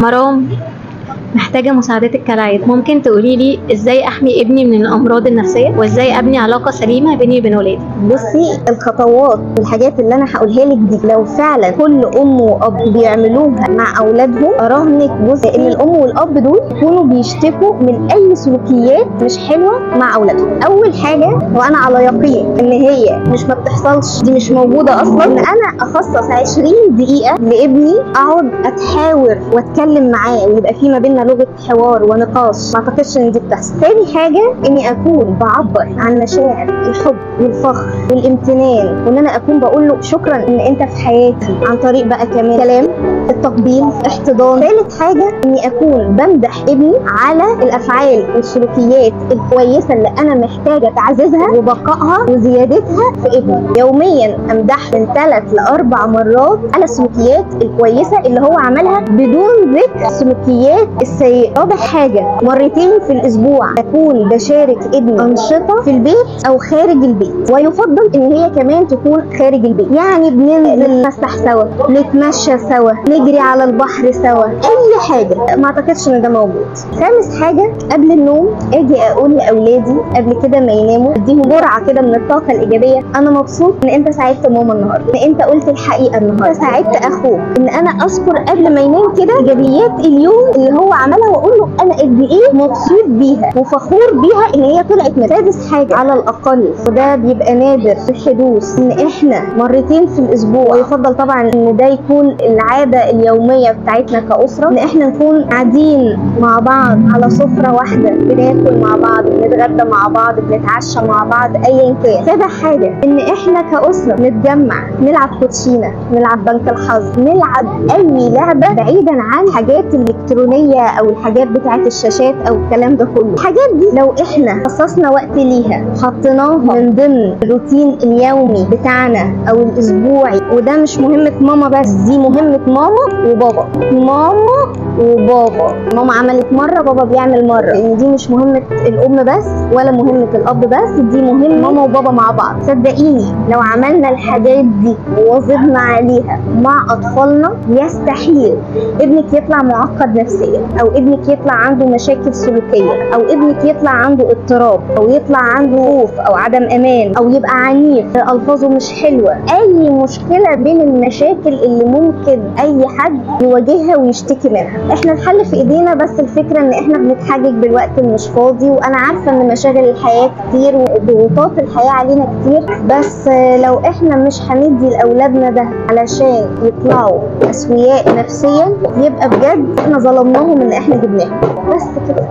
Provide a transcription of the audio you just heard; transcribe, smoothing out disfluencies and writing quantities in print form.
مرام، محتاجة مساعدتك كالعادة. ممكن تقولي لي ازاي احمي ابني من الامراض النفسية وازاي ابني علاقة سليمة بيني وبين ولادي؟ بصي، الخطوات والحاجات اللي انا هقولها لك دي لو فعلا كل ام واب بيعملوها مع اولادهم اراهنك بصي ان الام والاب دول يكونوا بيشتكوا من اي سلوكيات مش حلوه مع اولادهم. اول حاجه وانا على يقين ان هي ما بتحصلش، دي مش موجوده اصلا، ان انا اخصص 20 دقيقه لابني اقعد اتحاور واتكلم معاه ويبقى في ما بيننا لغه حوار ونقاش. ما اعتقدش ان دي بتحصل. تاني حاجه اني اكون بعبر عن مشاعر الحب والفخر والامتنان، وان انا اكون بقول له شكرا ان انت في حياتي، عن طريق بقى كمان كلام، التقبيل، احتضان. ثالث حاجه اني اكون بمدح ابني على الافعال والسلوكيات الكويسه اللي انا محتاجه تعزيزها وبقائها وزيادتها في ابني. يوميا امدح من 3 ل 4 مرات على السلوكيات الكويسه اللي هو عملها بدون ذكر السلوكيات السيئه. رابع حاجه مرتين في الاسبوع اكون بشارك ابني انشطه في البيت او خارج البيت، ويفضل ان هي كمان تكون خارج البيت. يعني بننزل نسبح سوا، نتمشى سوا، نجري على البحر سوا، اي حاجه. ما اعتقدش ان ده موجود. خامس حاجه قبل النوم اجي اقول لاولادي قبل كده ما يناموا، اديهم جرعه كده من الطاقه الايجابيه. انا مبسوط ان انت ساعدت ماما النهارده، ان انت قلت الحقيقه النهارده، انت ساعدت اخوك. ان انا اذكر قبل ما ينام كده ايجابيات اليوم اللي هو عملها، واقول له انا قد ايه مبسوط بيها وفخور بيها ان هي طلعت من. سادس حاجه على الاقل، وده بيبقى نادر الحدوث، ان احنا مرتين في الاسبوع، ويفضل طبعا ان ده يكون العاده اليوميه بتاعتنا كاسره، ان احنا نكون قاعدين مع بعض على سفره واحده، بناكل مع بعض، بنتغدى مع بعض، بنتعشى مع بعض، ايا كان. سابع حاجه ان احنا كاسره نتجمع، نلعب كوتشينه، نلعب بنك الحظ، نلعب اي لعبه بعيدا عن حاجات الالكترونيه او الحاجات بتاعت الشاشات او الكلام ده كله. الحاجات دي لو احنا خصصنا وقت ليها وحطيناها من ضمن الروتين اليومي بتاعنا او الاسبوعي، وده مش مهمه ماما بس، دي مهمه ماما وبابا. ماما وبابا، ماما عملت مره بابا بيعمل مره، لان دي مش مهمه الام بس ولا مهمه الاب بس، دي مهمه ماما وبابا مع بعض. صدقيني لو عملنا الحاجات دي وواظبنا عليها مع اطفالنا، يستحيل ابنك يطلع معقد نفسيا، او ابنك يطلع عنده مشاكل سلوكيه، او ابنك يطلع عنده اضطراب، او يطلع عنده خوف او عدم امان، او يبقى عنيف، الفاظه مش حلوه. اي مشكله بين المشاكل اللي ممكن اي حد يواجهها ويشتكي منها، احنا الحل في ايدينا. بس الفكره ان احنا بنتحجج بالوقت اللي مش فاضي، وانا عارفه ان مشاغل الحياه كتير وضغوطات الحياه علينا كتير، بس لو احنا مش هندي لاولادنا ده علشان يطلعوا اسوياء نفسيا، يبقى بجد احنا ظلمناهم ان احنا جبناهم. بس كده.